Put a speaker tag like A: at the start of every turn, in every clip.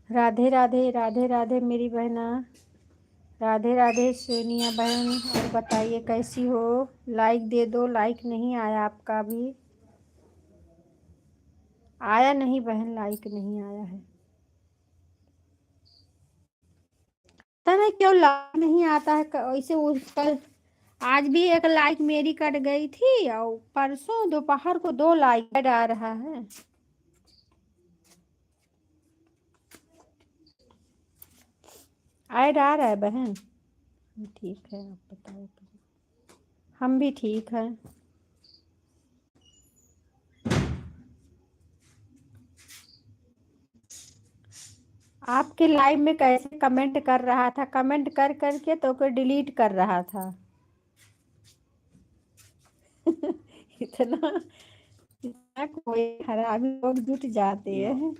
A: राधे राधे राधे राधे मेरी बहना। राधे राधे सोनिया बहन। और बताइए कैसी हो। लाइक दे दो, लाइक नहीं आया आपका भी। आया नहीं बहन, लाइक नहीं आया है। पता नहीं क्यों लाइक नहीं आता है वैसे। वो कल आज भी एक लाइक मेरी कट गई थी और परसों दोपहर को 2 लाइक आ रहा है। ऐड आ रहा है बहन। ठीक है, आप बताओ। हम भी ठीक हैं। आपके लाइव में कैसे कमेंट कर रहा था, कमेंट कर करके तो कोई डिलीट कर रहा था। इतना इतना कोई हरामी लोग जुट जाते हैं।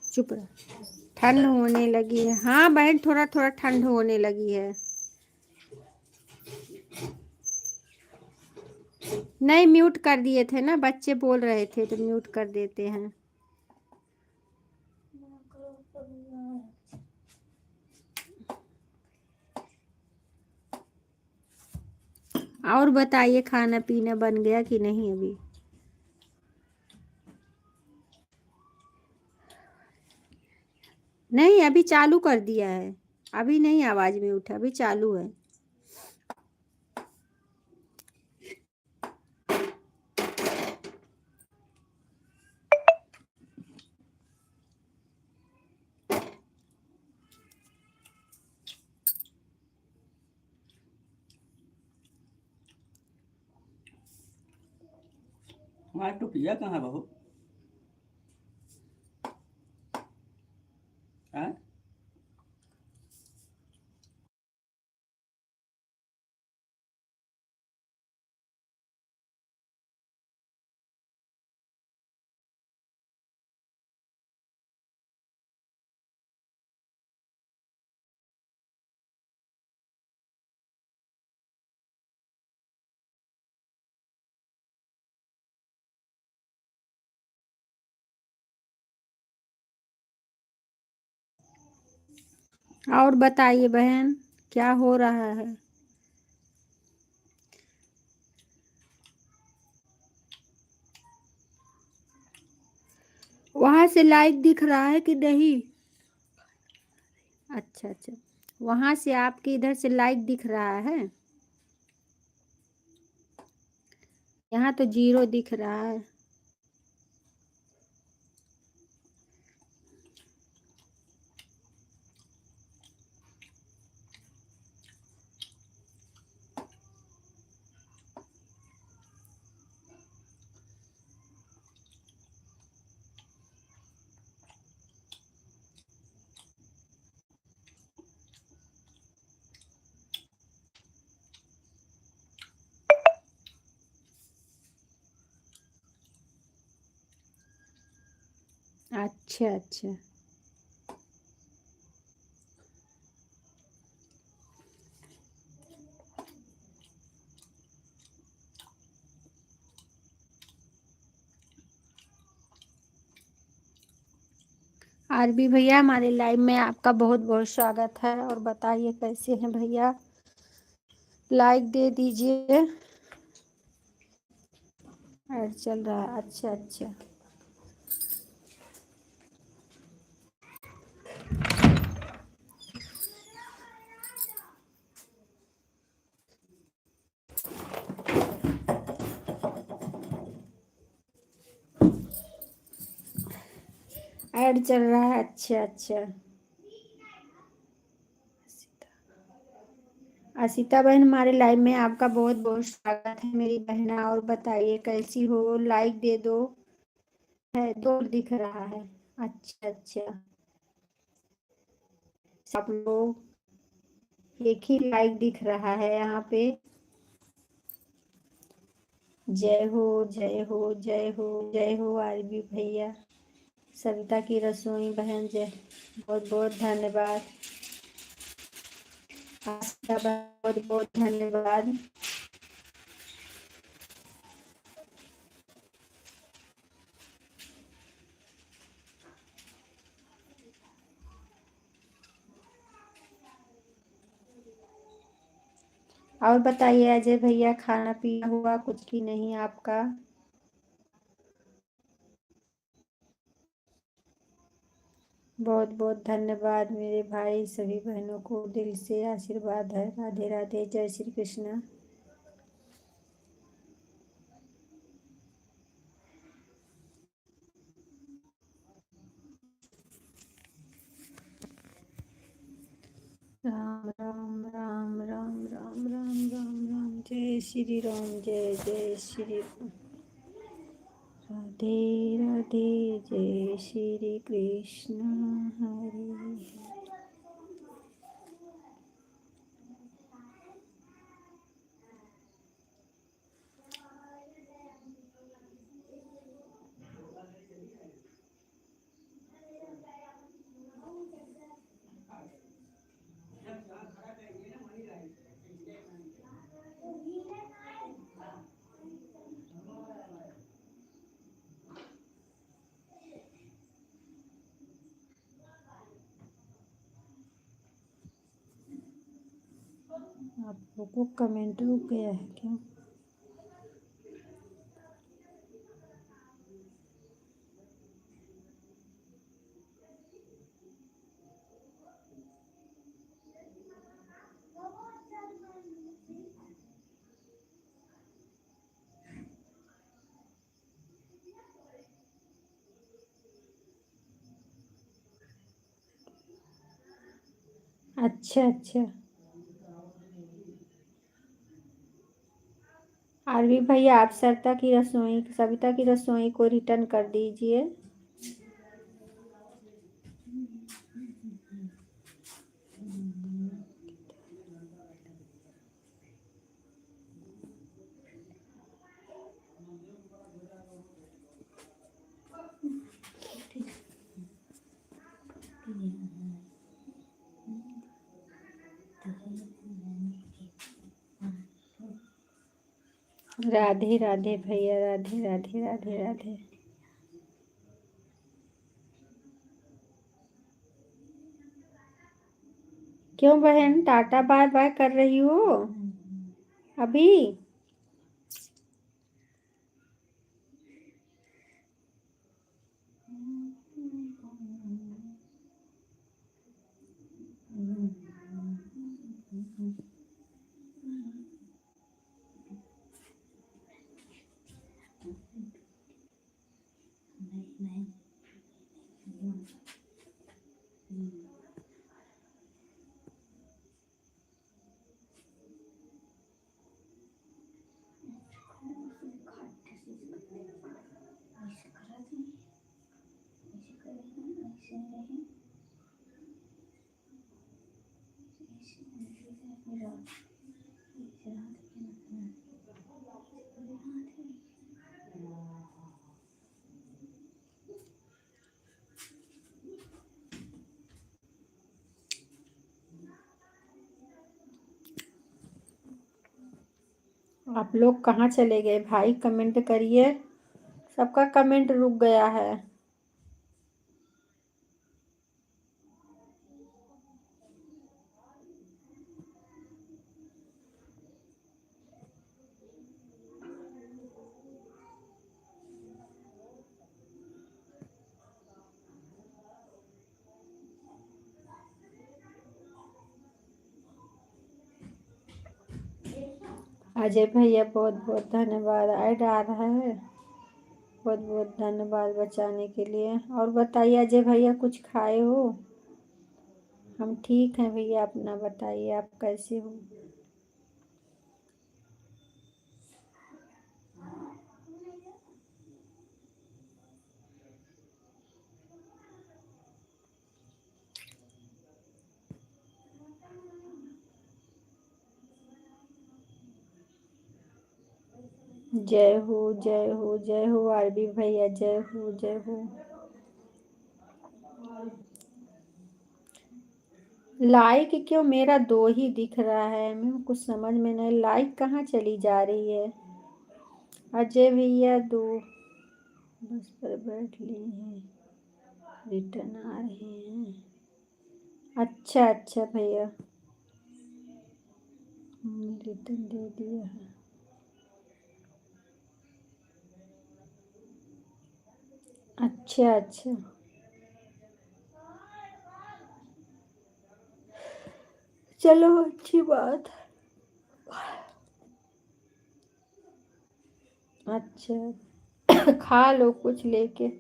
A: चुप रह। ठंड होने लगी है। हाँ बहन, थोड़ा थोड़ा ठंड होने लगी है। नहीं, म्यूट कर दिए थे ना, बच्चे बोल रहे थे तो म्यूट कर देते हैं। और बताइए, खाना पीना बन गया कि नहीं अभी। नहीं, अभी चालू कर दिया है। अभी नहीं आवाज में उठा, अभी चालू है।
B: हमारा टुकिया कहाँ बहू? हाँ?
A: और बताइए बहन, क्या हो रहा है। वहां से लाइक दिख रहा है कि नहीं। अच्छा अच्छा, वहां से आपके इधर से लाइक दिख रहा है। यहाँ तो 0 दिख रहा है। अच्छा अच्छा। आरबी भैया हमारे लाइव में आपका बहुत बहुत स्वागत है। और बताइए कैसे हैं भैया, लाइक दे दीजिए। ऐड चल रहा है, अच्छा अच्छा। ऐड चल रहा है, अच्छा अच्छा। असिता बहन हमारे लाइव में आपका बहुत बहुत स्वागत है मेरी बहना। और बताइए कैसी हो, लाइक दे दो। है दो दिख रहा है, अच्छा अच्छा। सब लोग एक ही लाइक दिख रहा है यहाँ पे। जय हो जय हो जय हो जय हो आरबी भैया। सविता की रसोई बहन जय, बहुत बहुत धन्यवाद। आस्था बहन बहुत बहुत धन्यवाद। और बताइए अजय भैया, खाना पीना हुआ कुछ की नहीं आपका? बहुत बहुत धन्यवाद मेरे भाई, सभी बहनों को दिल से आशीर्वाद है। राधे राधे, जय श्री कृष्ण। राम राम राम राम राम राम राम राम, जय श्री राम, जय जय श्री राम। राधे राधे, जय श्री कृष्ण, हरे। आप लोगों को कमेंट रुक गया है क्या? अच्छा अच्छा। आरवी भैया आप सविता की रसोई को रिटर्न कर दीजिए। राधे राधे भैया, राधे राधे राधे राधे। क्यों बहन, टाटा बाय बाय कर रही हो अभी? आप लोग कहाँ चले गए भाई? कमेंट करिए। सबका कमेंट रुक गया है। अजय भैया बहुत बहुत धन्यवाद। ऐड आ रहा है। बहुत बहुत धन्यवाद बचाने के लिए। और बताइए अजय भैया, कुछ खाए हो? हम ठीक हैं भैया, अपना बताइए, आप कैसे हो? जय हो, जय हो, जय हो आरबी भैया, जय हो, जय हो। लाइक क्यों मेरा 2 ही दिख रहा है? मैं कुछ समझ में नहीं, लाइक कहाँ चली जा रही है? अजय भैया 2 बस पर बैठ लिए हैं, रिटर्न आ रहे हैं। अच्छा अच्छा भैया, रिटर्न दे दिया है। अच्छा अच्छा, चलो अच्छी बात। अच्छा खा लो कुछ लेके।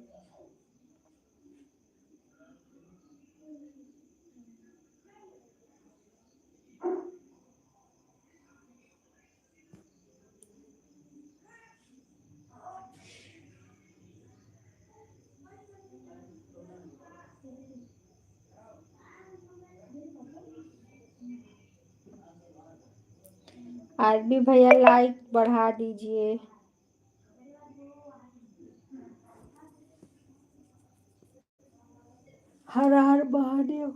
A: आरबी भैया लाइक बढ़ा दीजिए। हर हर महादेव।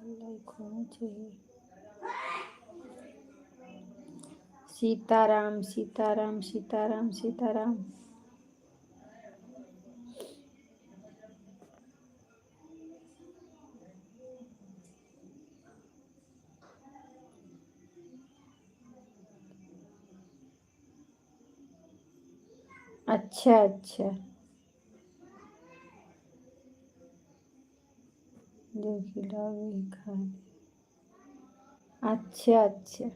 A: लाइक होना चाहिए। सीताराम सीताराम सीताराम सीताराम। अच्छा अच्छा, जो खिलाओ वही खा। अच्छा अच्छा,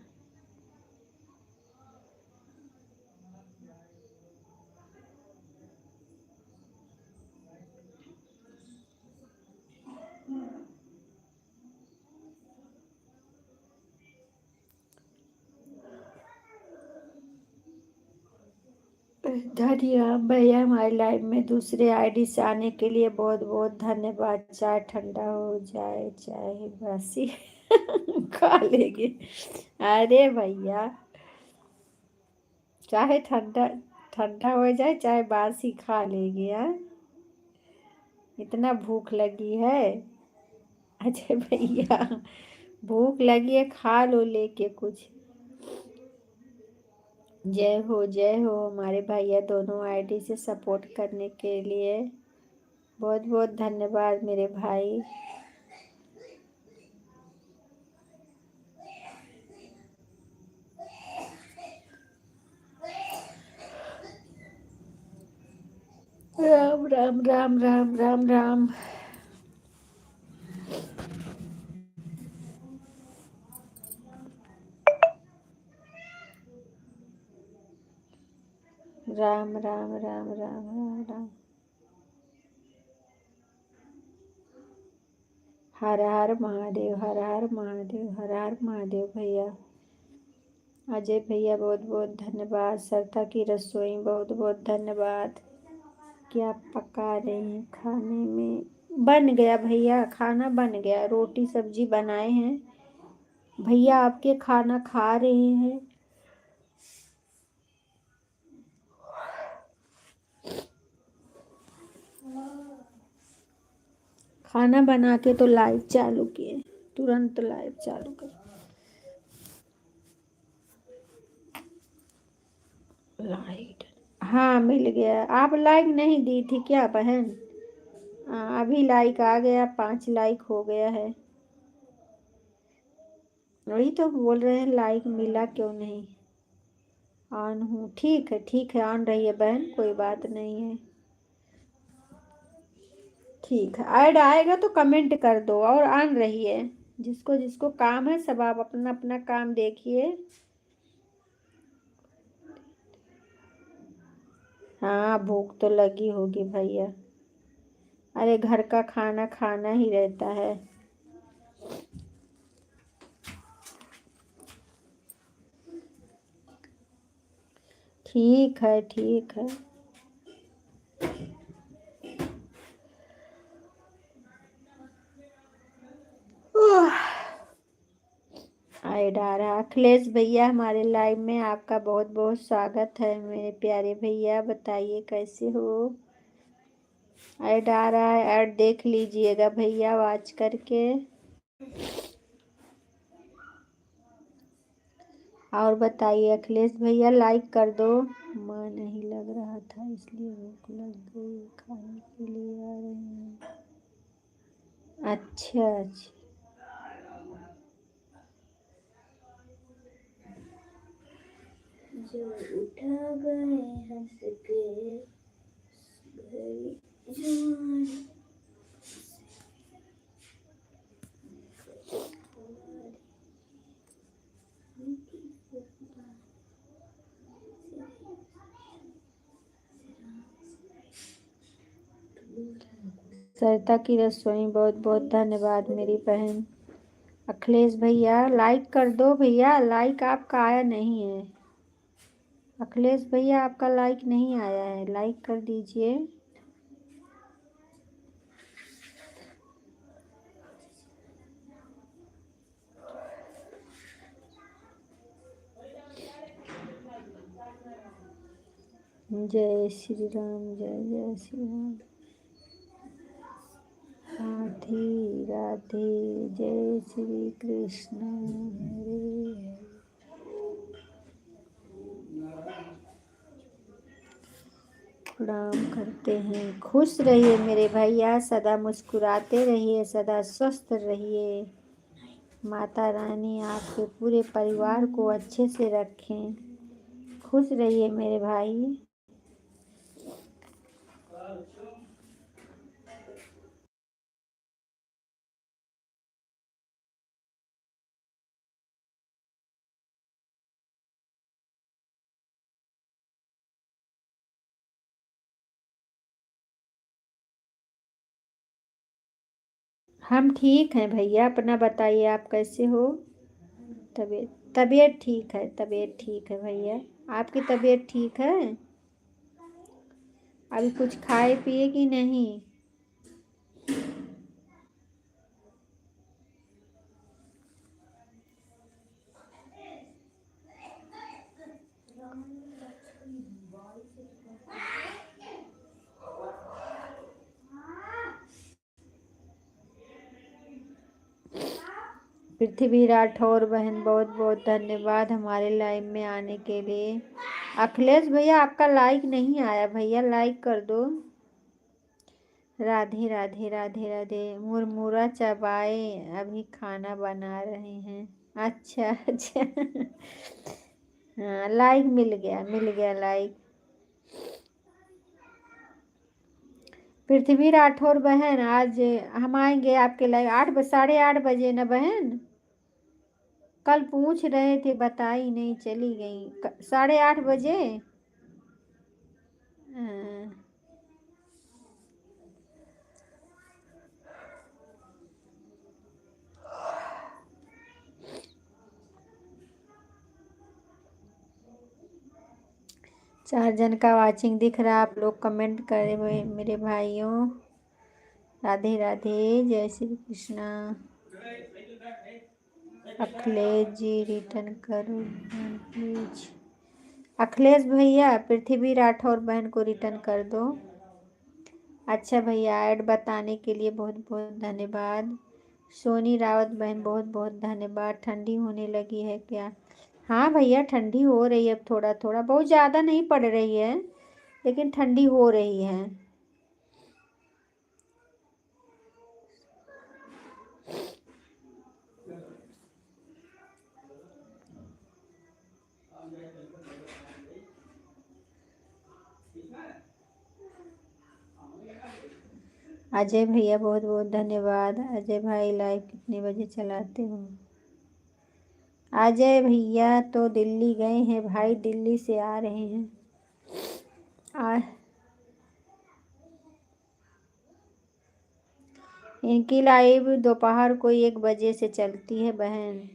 A: धन्यवाद भैया हमारी लाइफ में दूसरे आईडी से आने के लिए बहुत बहुत धन्यवाद। चाय ठंडा हो जाए, चाहे बासी खा लेंगे। अरे भैया, चाहे ठंडा ठंडा हो जाए, चाहे बासी खा लेंगे। हाँ, इतना भूख लगी है। अजय भैया, भूख लगी है, खा लो लेके कुछ। जय हो हमारे भैया दोनों आईडी से सपोर्ट करने के लिए। बहुत बहुत धन्यवाद मेरे भाई। राम राम राम राम राम राम। राम राम राम राम राम राम। हर हर महादेव, हर हर महादेव, हर हर महादेव भैया। अजय भैया बहुत बहुत धन्यवाद। सरता की रसोई बहुत बहुत धन्यवाद। क्या पका रहे हैं खाने में? बन गया भैया, खाना बन गया, रोटी सब्जी बनाए हैं। भैया आपके खाना खा रहे हैं। खाना बना के तो लाइव चालू किए, तुरंत लाइव चालू कर। लाइट, हाँ मिल गया। आप लाइक नहीं दी थी क्या बहन? अभी लाइक आ गया, 5 लाइक हो गया है। वही तो बोल रहे हैं लाइक मिला क्यों नहीं। ऑन हूँ, ठीक है ऑन रही है बहन, कोई बात नहीं है। ठीक है, ऐड आएगा तो कमेंट कर दो और ऑन रही है। जिसको जिसको काम है सब आप अपना अपना काम देखिए। हाँ भूख तो लगी होगी भैया, अरे घर का खाना खाना ही रहता है। ठीक है ठीक है। ऐड आ रहा। अखिलेश भैया हमारे लाइव में आपका बहुत बहुत स्वागत है मेरे प्यारे भैया, बताइए कैसे हो। ऐड आ रहा है, ऐड देख लीजिएगा भैया वॉच करके। और बताइए अखिलेश भैया लाइक कर दो। माँ नहीं लग रहा था इसलिए भूख लग गई, खाने के लिए आ रहे हैं। अच्छा अच्छा, जो उठा गए हंस के जवान। सरिता की रसोई, बहुत बहुत धन्यवाद मेरी बहन। अखिलेश भैया लाइक कर दो भैया, लाइक आपका आया नहीं है। अखिलेश भैया आपका लाइक नहीं आया है, लाइक कर दीजिए। जय श्री राम, जय जय श्री राम। राधे राधे, जय श्री कृष्ण, हरे हरे। प्रणाम करते हैं। खुश रहिए मेरे भैया, सदा मुस्कुराते रहिए, सदा स्वस्थ रहिए। माता रानी आपके पूरे परिवार को अच्छे से रखें। खुश रहिए मेरे भाई। हम ठीक हैं भैया, अपना बताइए आप कैसे हो। तबीयत ठीक है, तबीयत ठीक है भैया। आपकी तबीयत ठीक है? अभी कुछ खाए पिए कि नहीं? पृथ्वी राठौर बहन, बहुत बहुत धन्यवाद हमारे लाइव में आने के लिए। अखिलेश भैया आपका लाइक नहीं आया भैया, लाइक कर दो। राधे राधे राधे राधे। मुरमुरा चबाए, अभी खाना बना रहे हैं। अच्छा अच्छा। हाँ लाइक मिल गया लाइक। पृथ्वी राठौर बहन, आज हम आएंगे आपके लाइव 8 साढ़े 8 बजे ना बहन? कल पूछ रहे थे बताई नहीं, चली गई 8:30 बजे। हाँ। 4 जन का वाचिंग दिख रहा, आप लोग कमेंट करे हुए मेरे भाइयों। राधे राधे, जय श्री कृष्णा। अखिलेश जी रिटर्न करो प्लीज। अखिलेश भैया पृथ्वी राठौर बहन को रिटर्न कर दो। अच्छा भैया, ऐड बताने के लिए बहुत बहुत धन्यवाद। सोनी रावत बहन बहुत बहुत धन्यवाद। ठंडी होने लगी है क्या? हाँ भैया, ठंडी हो रही है अब थोड़ा थोड़ा, बहुत ज़्यादा नहीं पड़ रही है लेकिन ठंडी हो रही है। अजय भैया बहुत बहुत धन्यवाद। अजय भाई लाइव कितने बजे चलाते हो? अजय भैया तो दिल्ली गए हैं भाई, दिल्ली से आ रहे हैं। आ, इनकी लाइव दोपहर को 1 बजे से चलती है बहन।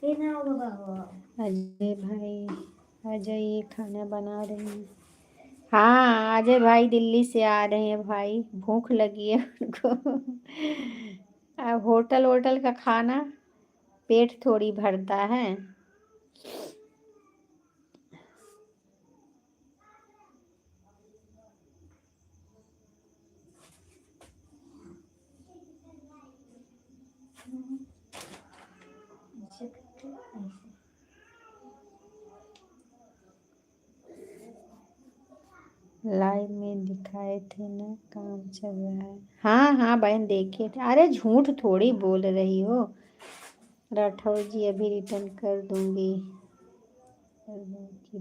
A: अजय भाई अजय ये खाना बना रहे हैं। हाँ, अजय भाई दिल्ली से आ रहे हैं भाई, भूख लगी है उनको। अब होटल वोटल का खाना पेट थोड़ी भरता है। लाइव में दिखाए थे ना, काम चल रहा है। हाँ हाँ बहन, देखे थे। अरे झूठ थोड़ी बोल रही हो। राठौर जी अभी रिटर्न कर दूंगी कि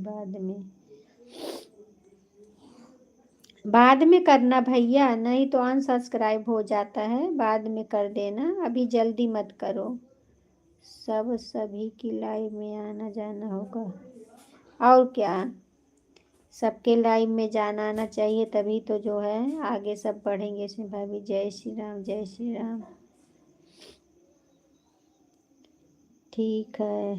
A: बाद में करना भैया, नहीं तो अनसब्सक्राइब हो जाता है। बाद में कर देना, अभी जल्दी मत करो। सभी की लाइव में आना जाना होगा और क्या। सबके लाइव में जाना आना चाहिए, तभी तो जो है आगे सब बढ़ेंगे। इसमें भाभी जय श्री राम, जय श्री राम। ठीक है।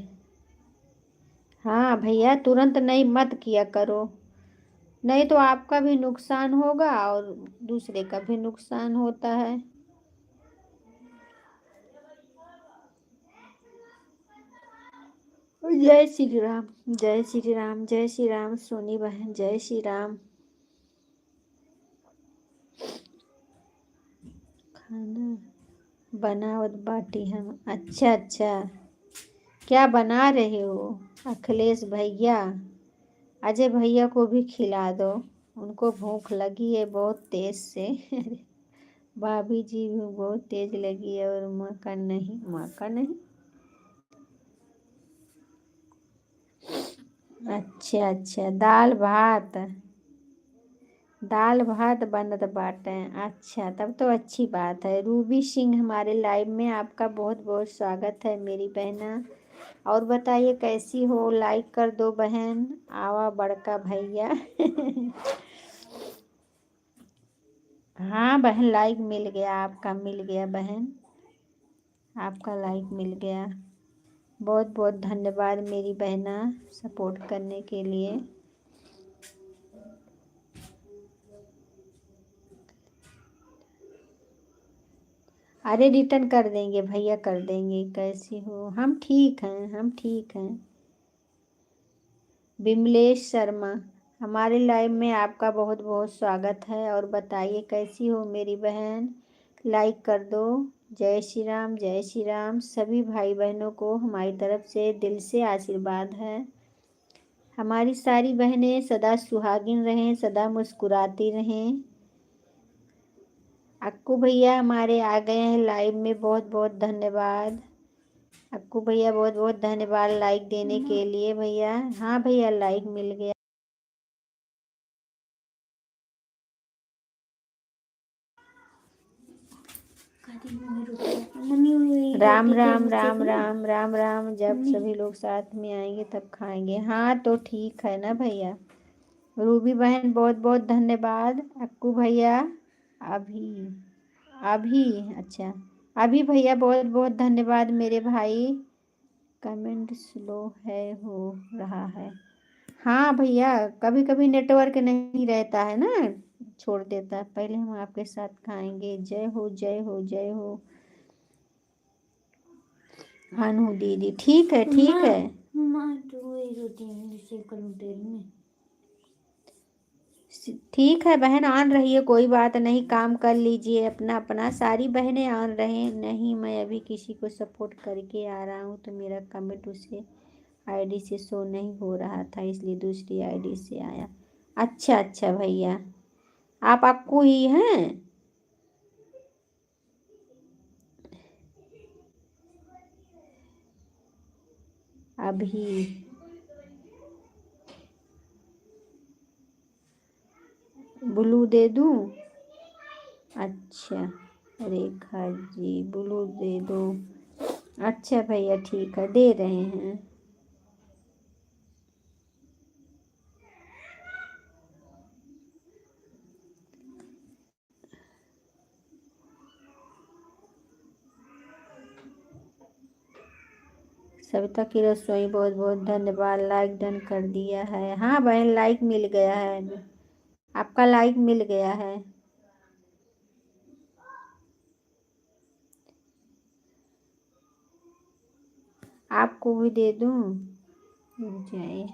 A: हाँ भैया, तुरंत नहीं मत किया करो, नहीं तो आपका भी नुकसान होगा और दूसरे का भी नुकसान होता है। जय श्री राम, जय श्री राम, जय श्री राम। सोनी बहन जय श्री राम। खाना बनावत बाटी हम। अच्छा अच्छा, क्या बना रहे हो? अखिलेश भैया, अजय भैया को भी खिला दो, उनको भूख लगी है बहुत तेज से। भाभी जी भी बहुत तेज लगी है। और मक्खन नहीं, मक्खन नहीं। अच्छा अच्छा, दाल भात बनत बाटे। अच्छा, तब तो अच्छी बात है। रूबी सिंह हमारे लाइव में, आपका बहुत बहुत स्वागत है मेरी बहना। और बताइए कैसी हो? लाइक कर दो बहन। आवा बड़का भैया। हाँ बहन, लाइक मिल गया, आपका मिल गया बहन, आपका लाइक मिल गया। बहुत बहुत धन्यवाद मेरी बहना, सपोर्ट करने के लिए। अरे रिटर्न कर देंगे भैया, कर देंगे। कैसी हो? हम ठीक हैं, हम ठीक हैं। विमलेश शर्मा, हमारे लाइव में आपका बहुत बहुत स्वागत है। और बताइए कैसी हो मेरी बहन? लाइक कर दो। जय श्री राम, जय श्री राम। सभी भाई बहनों को हमारी तरफ से दिल से आशीर्वाद है। हमारी सारी बहनें सदा सुहागिन रहें, सदा मुस्कुराती रहें। अक्कू भैया हमारे आ गए हैं लाइव में, बहुत बहुत धन्यवाद। अक्कू भैया बहुत बहुत धन्यवाद लाइक देने के लिए भैया। हाँ भैया, लाइक मिल गया। राम राम राम राम राम राम। जब सभी लोग साथ में आएंगे तब खाएंगे। हाँ तो ठीक है ना भैया। रूबी बहन बहुत बहुत धन्यवाद। अक्कू भैया अभी अभी अच्छा अभी भैया बहुत बहुत धन्यवाद मेरे भाई। कमेंट स्लो है हो रहा है। हाँ भैया कभी कभी नेटवर्क नहीं रहता है ना, छोड़ देता है। पहले हम आपके साथ खाएंगे। जय हो जय हो जय हो। अनु दीदी ठीक है ठीक है। ठीक है बहन, ऑन रहिए, कोई बात नहीं। काम कर लीजिए अपना अपना। सारी बहनें ऑन रहे। नहीं मैं अभी किसी को सपोर्ट करके आ रहा हूँ तो मेरा कमेंट उसे आईडी से शो नहीं हो रहा था, इसलिए दूसरी आईडी से आया। अच्छा अच्छा भैया आप अक्कू ही हैं। अभी ब्लू दे दूं? अच्छा रेखा जी ब्लू दे दो। अच्छा भैया ठीक है दे रहे हैं। सविता की रसोई बहुत बहुत धन्यवाद। लाइक डन कर दिया है। हाँ बहन लाइक मिल गया है, आपका लाइक मिल गया है। आपको भी दे दूं? रुक जाइए।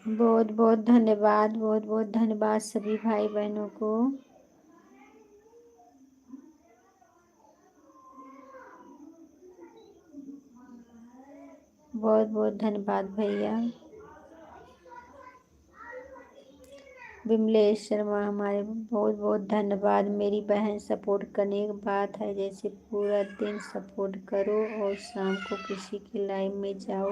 A: बहुत बहुत धन्यवाद, बहुत बहुत धन्यवाद सभी भाई बहनों को। बहुत बहुत धन्यवाद भैया। विमलेश शर्मा हमारे बहुत बहुत धन्यवाद। मेरी बहन सपोर्ट करने की बात है, जैसे पूरा दिन सपोर्ट करो और शाम को किसी की लाइव में जाओ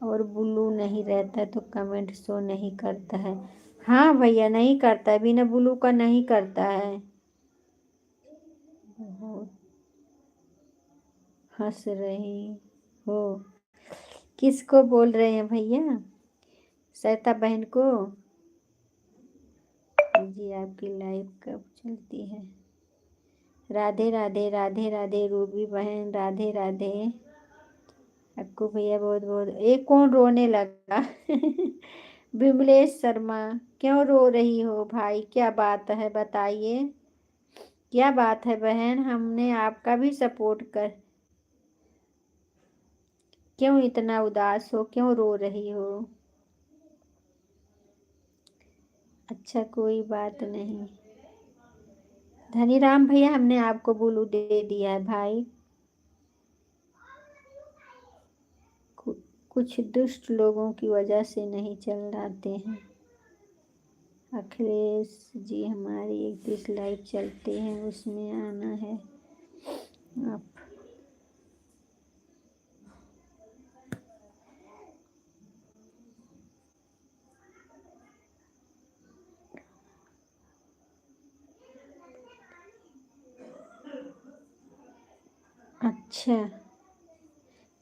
A: और ब्लू नहीं रहता तो कमेंट शो नहीं करता है। हाँ भैया नहीं करता है, बिना ब्लू का नहीं करता है। बहुत हंस रही हो। किसको बोल रहे हैं भैया? सरिता बहन को? जी आपकी लाइव कब चलती है? राधे राधे राधे राधे रूबी बहन राधे राधे। अक्कू भैया बहुत बहुत। एक कौन रोने लगा? विमलेश शर्मा क्यों रो रही हो भाई, क्या बात है बताइए। क्या बात है बहन, हमने आपका भी सपोर्ट कर। क्यों इतना उदास हो, क्यों रो रही हो? अच्छा कोई बात नहीं। धनीराम भैया हमने आपको ब्लू दे दिया है भाई। कुछ दुष्ट लोगों की वजह से नहीं चल जाते हैं। अखिलेश जी हमारी 31 लाइव चलते हैं, उसमें आना है आप। अच्छा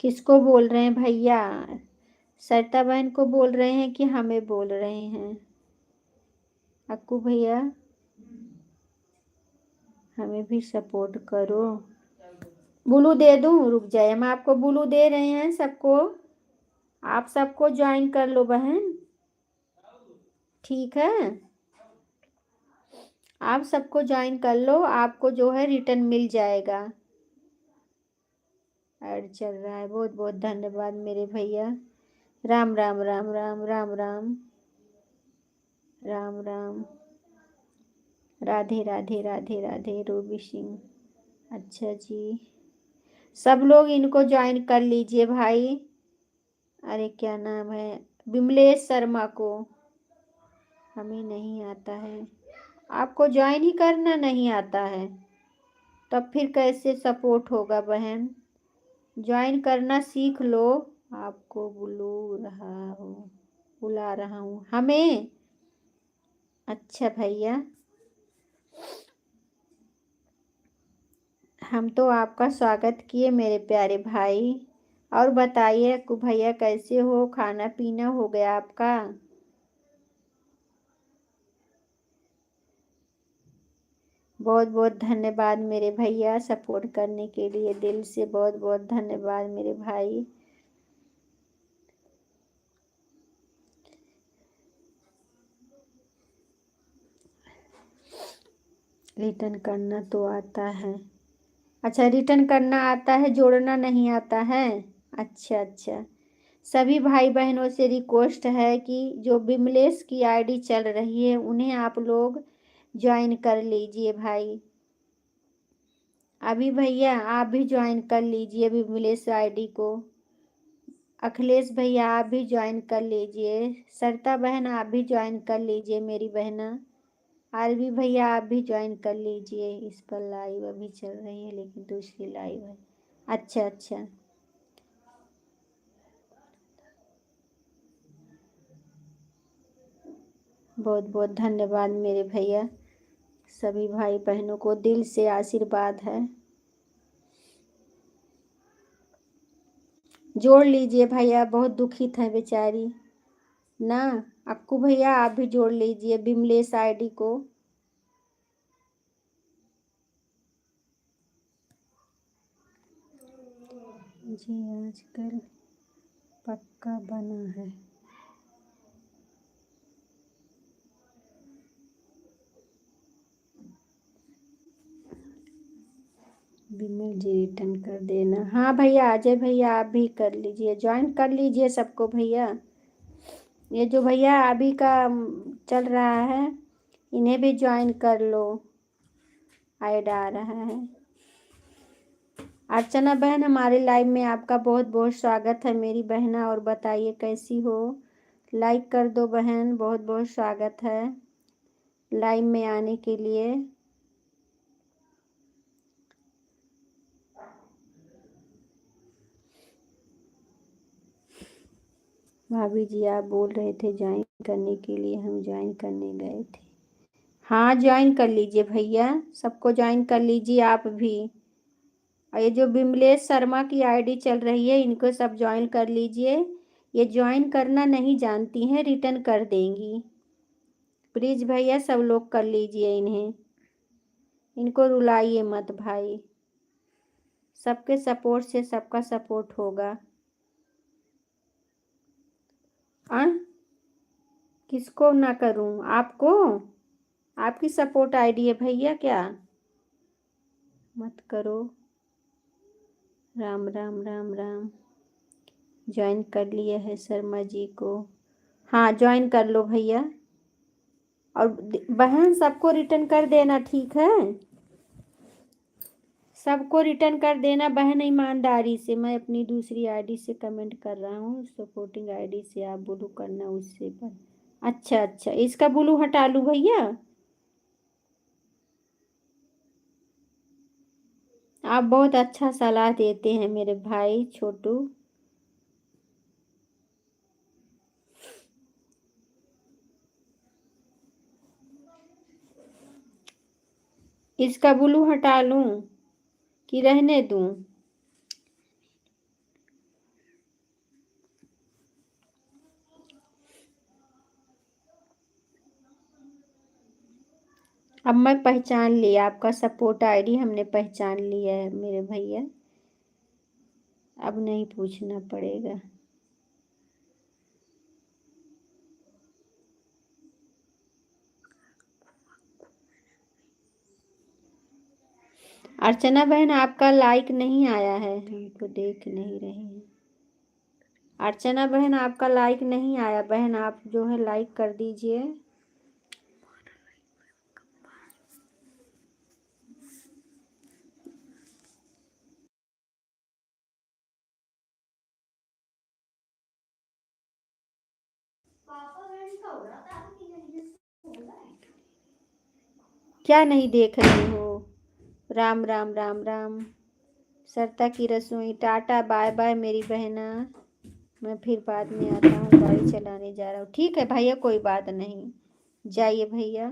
A: किसको बोल रहे हैं भैया? सरिता बहन को बोल रहे हैं कि हमें बोल रहे हैं? अक्कू भैया हमें भी सपोर्ट करो। ब्लू दे दूं? रुक जाए, हम आपको ब्लू दे रहे हैं सबको। आप सबको ज्वाइन कर लो बहन, ठीक है? आप सबको ज्वाइन कर लो, आपको जो है रिटर्न मिल जाएगा। ऐड चल रहा है। बहुत बहुत धन्यवाद मेरे भैया। राम राम राम राम राम राम राम राम। राधे राधे राधे राधे रूबी सिंह। अच्छा जी सब लोग इनको ज्वाइन कर लीजिए भाई। अरे क्या नाम है? विमलेश शर्मा को। हमें नहीं आता है। आपको ज्वाइन ही करना नहीं आता है, तब फिर कैसे सपोर्ट होगा बहन? ज्वाइन करना सीख लो। आपको बुला रहा हूँ हमें। अच्छा भैया, हम तो आपका स्वागत किए मेरे प्यारे भाई। और बताइए अक्कू भैया कैसे हो, खाना पीना हो गया आपका? बहुत बहुत धन्यवाद मेरे भैया, सपोर्ट करने के लिए दिल से बहुत बहुत धन्यवाद मेरे भाई। रिटर्न करना तो आता है। अच्छा, रिटर्न करना आता है, जोड़ना नहीं आता है। अच्छा अच्छा। सभी भाई बहनों से रिक्वेस्ट है कि जो विमलेश की आईडी चल रही है उन्हें आप लोग ज्वाइन कर लीजिए भाई। अभी भैया आप भी ज्वाइन कर लीजिए विमलेश आईडी को। अखिलेश भैया आप भी ज्वाइन कर लीजिए। सरिता बहन आप भी ज्वाइन कर लीजिए मेरी बहना। आरवी भैया आप भी ज्वाइन कर लीजिए। इस पर लाइव अभी चल रही है लेकिन दूसरी लाइव है। अच्छा अच्छा। बहुत बहुत धन्यवाद मेरे भैया। सभी भाई बहनों को दिल से आशीर्वाद है। जोड़ लीजिए भैया, बहुत दुखित है बेचारी ना। अक्कू भैया आप भी जोड़ लीजिए विमलेश आईडी को। जी आजकल पक्का बना है। विमल जी रिटर्न कर देना। हाँ भैया, अजय भैया आप भी कर लीजिए, ज्वाइन कर लीजिए सबको भैया। ये जो भैया अभी का चल रहा है इन्हें भी ज्वाइन कर लो। ऐड आ रहा है। अर्चना बहन हमारे लाइव में आपका बहुत बहुत स्वागत है मेरी बहना। और बताइए कैसी हो? लाइक कर दो बहन, बहुत बहुत स्वागत है लाइव में आने के लिए। भाभी जी आप बोल रहे थे ज्वाइन करने के लिए, हम ज्वाइन करने गए थे। हाँ ज्वाइन कर लीजिए भैया, सबको ज्वाइन कर लीजिए आप भी। और ये जो विमलेश शर्मा की आईडी चल रही है इनको सब ज्वाइन कर लीजिए। ये ज्वाइन करना नहीं जानती हैं, रिटर्न कर देंगी। प्लीज भैया सब लोग कर लीजिए इन्हें, इनको रुलाइए मत भाई। सबके सपोर्ट से सबका सपोर्ट होगा। किसको ना करूं? आपको? आपकी सपोर्ट आईडी है भैया क्या? मत करो। राम राम राम राम। ज्वाइन कर लिया है शर्मा जी को। हाँ ज्वाइन कर लो भैया। और बहन सबको रिटर्न कर देना, ठीक है? सबको रिटर्न कर देना बहन, ईमानदारी से। मैं अपनी दूसरी आईडी से कमेंट कर रहा हूँ, सपोर्टिंग आईडी से आप ब्लू करना उससे पर। अच्छा अच्छा, इसका ब्लू हटा लूँ भैया? आप बहुत अच्छा सलाह देते हैं मेरे भाई छोटू। इसका ब्लू हटा लूं कि रहने दूं? अब मैं पहचान लिया आपका सपोर्ट आईडी, हमने पहचान लिया है मेरे भैया। अब नहीं पूछना पड़ेगा। अर्चना बहन आपका लाइक नहीं आया है, हमको देख नहीं रहे हैं। अर्चना बहन आपका लाइक नहीं आया बहन, आप जो है लाइक कर दीजिए। क्या नहीं देख रहे हो? राम राम राम राम। सरता की रसोई। टाटा बाय बाय मेरी बहना, मैं फिर बाद में आता हूँ, गाड़ी चलाने जा रहा हूँ। ठीक है भैया, कोई बात नहीं, जाइए भैया।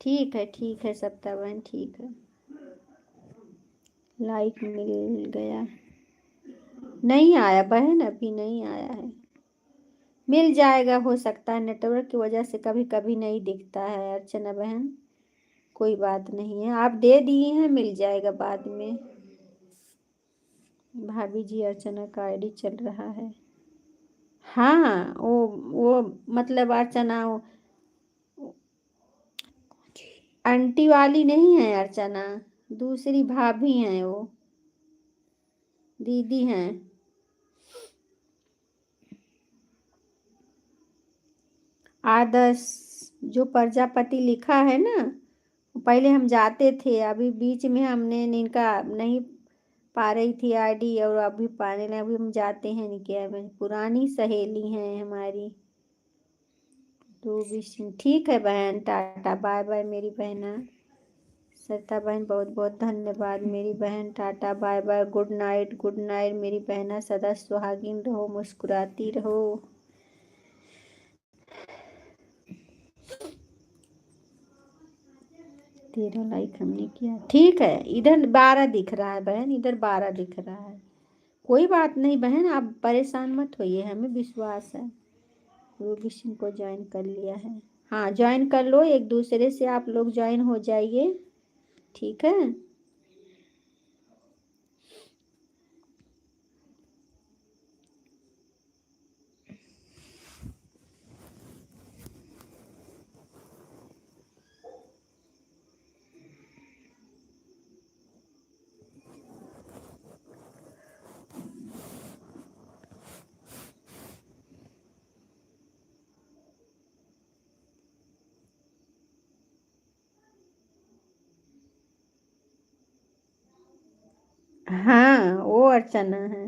A: ठीक है सप्ता बहन, ठीक है। लाइक मिल गया, नहीं आया बहन, अभी नहीं आया है, मिल जाएगा। हो सकता है नेटवर्क की वजह से कभी कभी नहीं दिखता है अर्चना बहन, कोई बात नहीं है, आप दे दिए हैं, मिल जाएगा बाद में। भाभी जी अर्चना का आईडी चल रहा है। हाँ वो मतलब अर्चना आंटी वाली नहीं है अर्चना, दूसरी भाभी हैं, वो दीदी हैं। आदर्श जो प्रजापति लिखा है ना, पहले हम जाते थे, अभी बीच में हमने इनका नहीं पा रही थी आईडी, और अभी पाने लगे, अभी हम जाते हैं निकिया में, पुरानी सहेली हैं हमारी। तो भी ठीक है बहन, टाटा बाय बाय मेरी बहना। सरिता बहन बहुत बहुत धन्यवाद मेरी बहन, tata bye bye, good night मेरी बहना, सदा सुहागिन रहो, मुस्कुराती रहो। तेरा लाइक हमने किया, ठीक है। इधर 12 दिख रहा है बहन, इधर 12 दिख रहा है, कोई बात नहीं बहन, आप परेशान मत होइए, हमें विश्वास है। रूबी सिंह को ज्वाइन कर लिया है, हाँ ज्वाइन कर लो, एक दूसरे से आप लोग ज्वाइन हो जाइए, ठीक है। हाँ वो अर्चना है,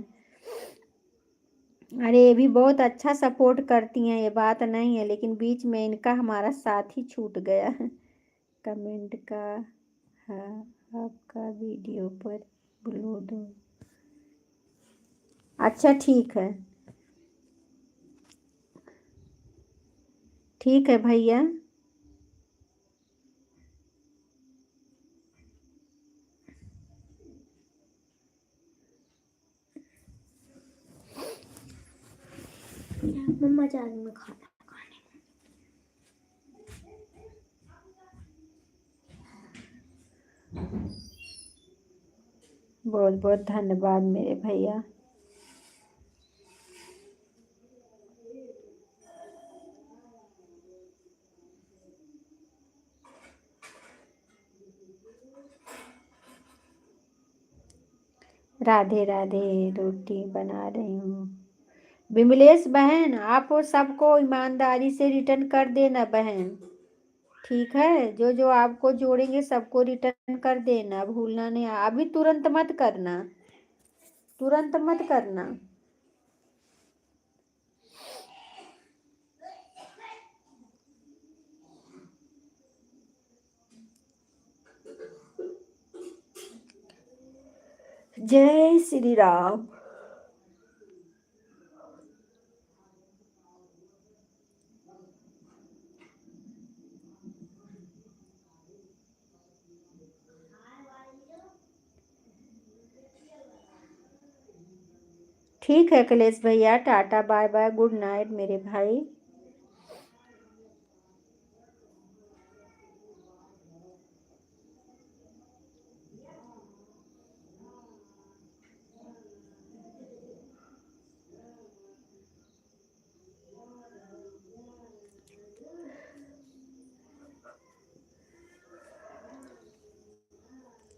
A: अरे ये भी बहुत अच्छा सपोर्ट करती हैं, ये बात नहीं है, लेकिन बीच में इनका हमारा साथ ही छूट गया है। कमेंट का, हाँ आपका वीडियो पर बोलो दो, अच्छा ठीक है भैया। मम्मा जा रही मैं खाना खाने। बहुत बहुत धन्यवाद मेरे भैया। राधे राधे, रोटी बना रही हूँ। विमलेश बहन, आप वो सबको ईमानदारी से रिटर्न कर देना बहन, ठीक है। जो जो आपको जोड़ेंगे सबको रिटर्न कर देना, भूलना नहीं, अभी तुरंत मत करना, तुरंत मत करना। जय श्री राम। ठीक है अखिलेश भैया, tata bye bye, good night मेरे भाई।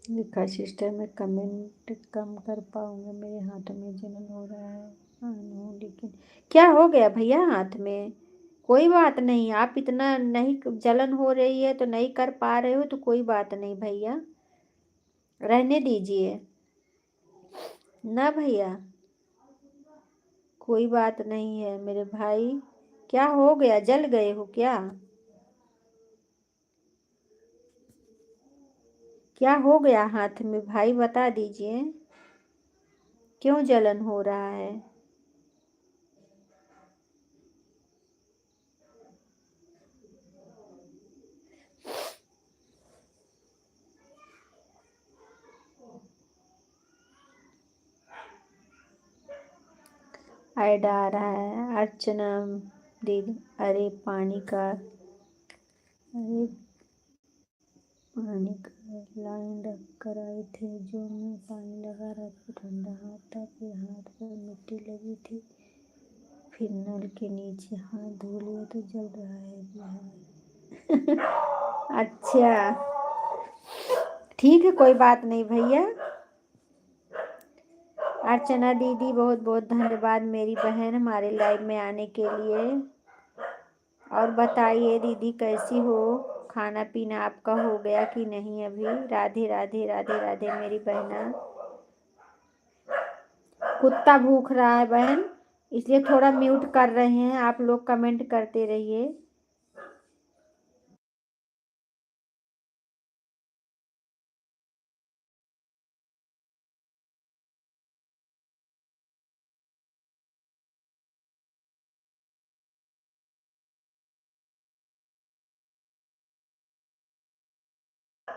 A: लिखा सिस्टर मैं कमेंट कम कर पाऊंगा, मेरे हाथ में जलन हो रहा है, लेकिन क्या हो गया भैया हाथ में? कोई बात नहीं, आप इतना नहीं, जलन हो रही है तो नहीं कर पा रहे हो तो कोई बात नहीं भैया, रहने दीजिए ना भैया, कोई बात नहीं है मेरे भाई। क्या हो गया, जल गए हो क्या? क्या हो गया हाथ में भाई, बता दीजिए, क्यों जलन हो रहा है? ऐड आ रहा है अर्चना दीदी। अरे पानी का, अरे पानी का लाइन रख कर आए थे, जो में पानी लगा रहा था, ठंडा हाथ था, फिर हाथ पर मिट्टी लगी थी, फिर नल के नीचे हाथ धो लिया तो जल रहा है भी है। अच्छा, ठीक है, कोई बात नहीं भैया। अर्चना दीदी बहुत बहुत धन्यवाद मेरी बहन हमारे लाइव में आने के लिए। और बताइए दीदी कैसी हो, खाना पीना आपका हो गया कि नहीं अभी? राधे राधे राधे राधे मेरी बहना। कुत्ता भूख रहा है बहन, इसलिए थोड़ा म्यूट कर रहे हैं, आप लोग कमेंट करते रहिए।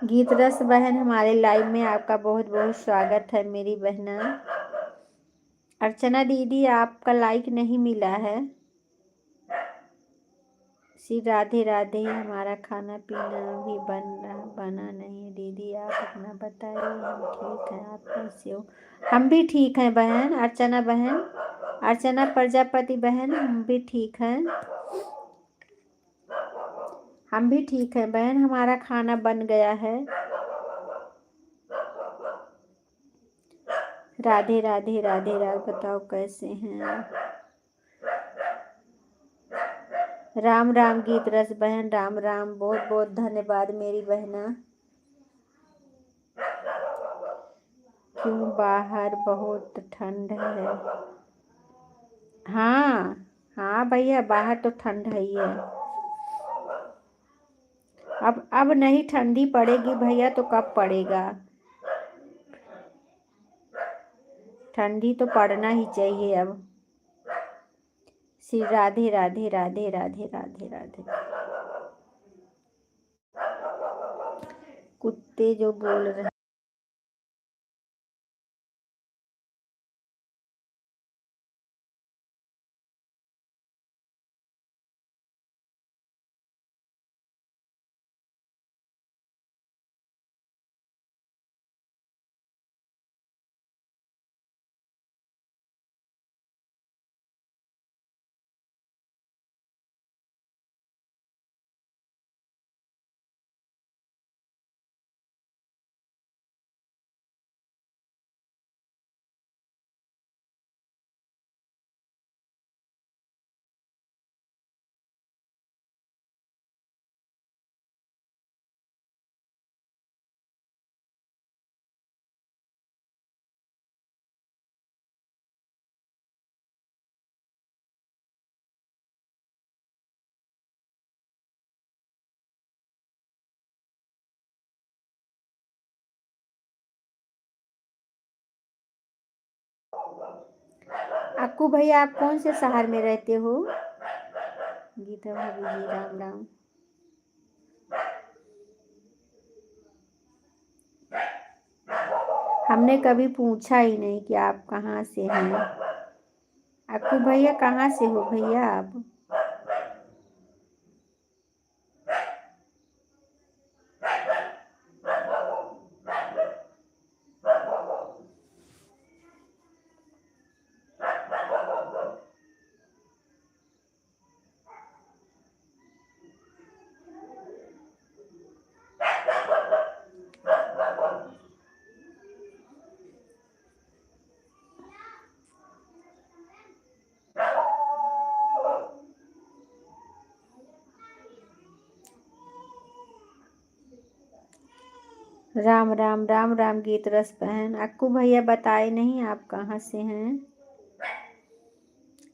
A: गीत रस बहन हमारे लाइव में आपका बहुत बहुत स्वागत है मेरी बहना। अर्चना दीदी आपका लाइक नहीं मिला है। श्री राधे राधे। हमारा खाना पीना भी बना नहीं है दीदी, आप अपना बताइए। हम ठीक हैं, आप कैसे हो? हम भी ठीक हैं बहन, अर्चना बहन, अर्चना प्रजापति बहन, हम भी ठीक हैं, हम भी ठीक हैं बहन, हमारा खाना बन गया है। राधे राधे राधे राधे। बताओ कैसे हैं आप? राम राम गीत रस बहन, राम राम, बहुत बहुत धन्यवाद मेरी बहना। क्यों बाहर बहुत ठंड है? हाँ हाँ भैया, बाहर तो ठंड है ही है। अब नहीं ठंडी पड़ेगी भैया, तो कब पड़ेगा? ठंडी तो पड़ना ही चाहिए अब। श्री राधे राधे राधे राधे राधे राधे। कुत्ते जो बोल रहे। अक्कू भैया आप कौन से शहर में रहते हो? गीता भाभी जी राम राम। हमने कभी पूछा ही नहीं कि आप कहाँ से हैं। अक्कू भैया कहाँ से हो भैया आप? राम राम राम राम गीत रस बहन। अक्कू भैया बताए नहीं आप कहाँ से हैं?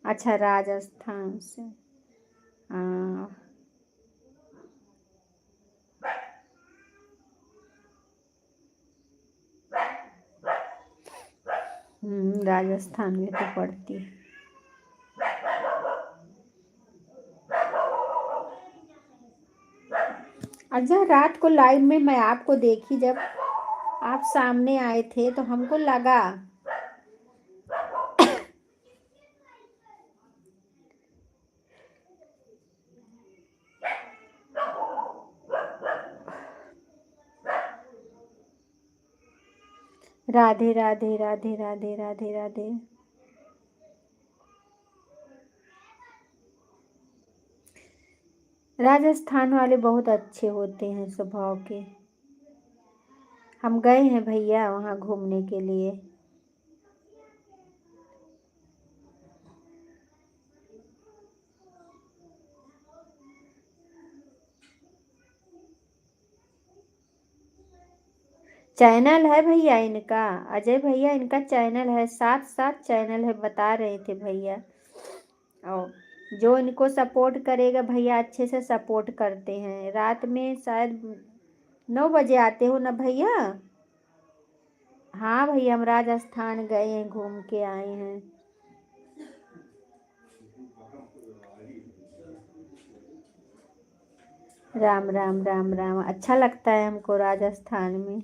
A: अच्छा, राजस्थान से। हाँ, राजस्थान में तो पड़ती है। अच्छा, रात को लाइव में मैं आपको देखी, जब आप सामने आए थे तो हमको लगा राधे राधे राधे राधे राधे राधे। राजस्थान वाले बहुत अच्छे होते हैं स्वभाव के। हम गए हैं भैया वहाँ घूमने के लिए। चैनल है भैया इनका, अजय भैया इनका चैनल है, 7 चैनल है, बता रहे थे भैया। और जो इनको सपोर्ट करेगा भैया अच्छे से सपोर्ट करते हैं। रात में शायद 9 बजे आते हो ना भैया? हाँ भैया, हम राजस्थान गए हैं, घूम के आए हैं। राम राम राम राम। अच्छा लगता है हमको राजस्थान में।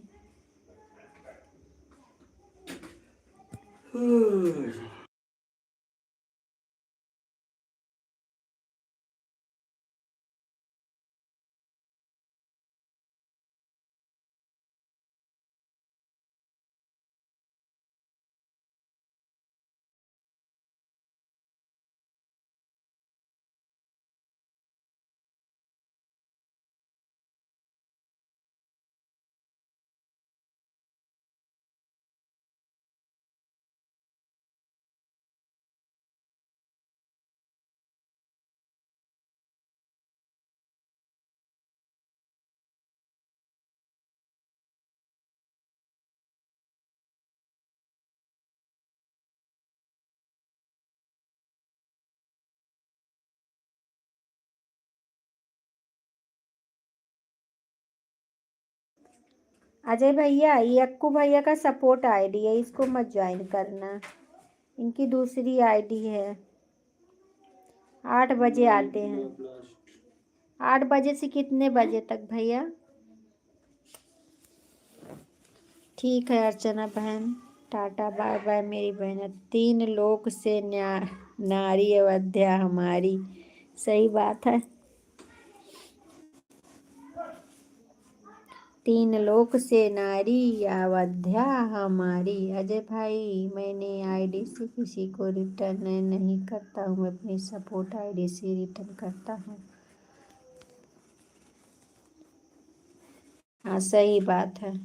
A: अजय भैया, ये अक्कू भैया का सपोर्ट आईडी है, इसको मत ज्वाइन करना। इनकी दूसरी आईडी है। 8 बजे आते हैं। 8 बजे से कितने बजे तक भैया? ठीक है अर्चना बहन, टाटा बाय बाय मेरी बहन। 3 लोक से नारी अवध्या हमारी। सही बात है। 3 लोक से नारी अवध्या हमारी। अजय भाई, मैंने आईडी से किसी को रिटर्न नहीं करता हूँ, मैं अपनी सपोर्ट आईडी से रिटर्न करता हूँ। हाँ सही बात है।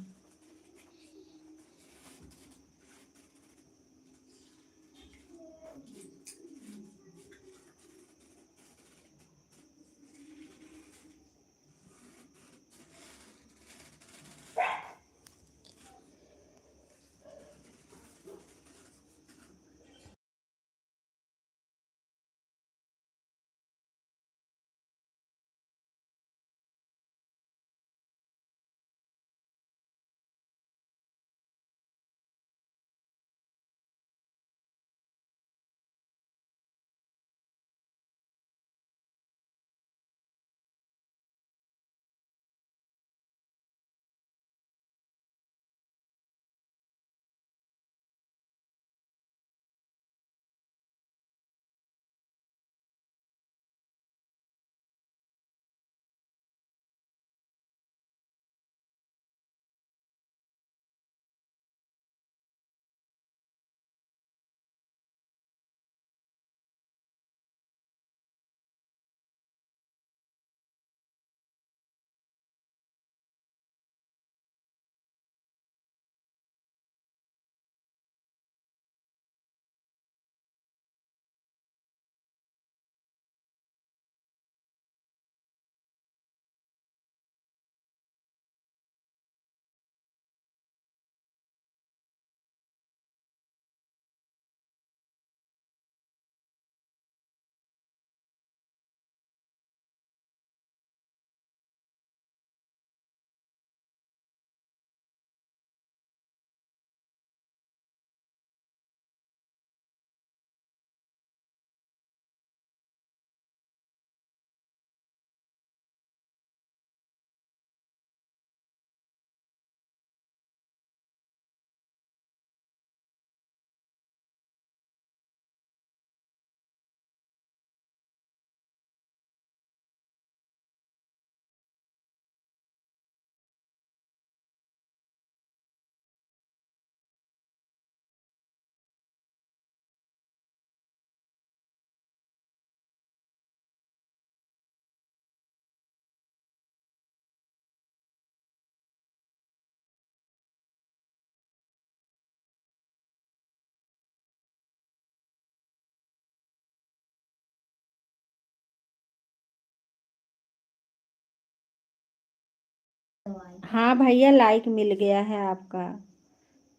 A: हाँ भैया, लाइक मिल गया है आपका।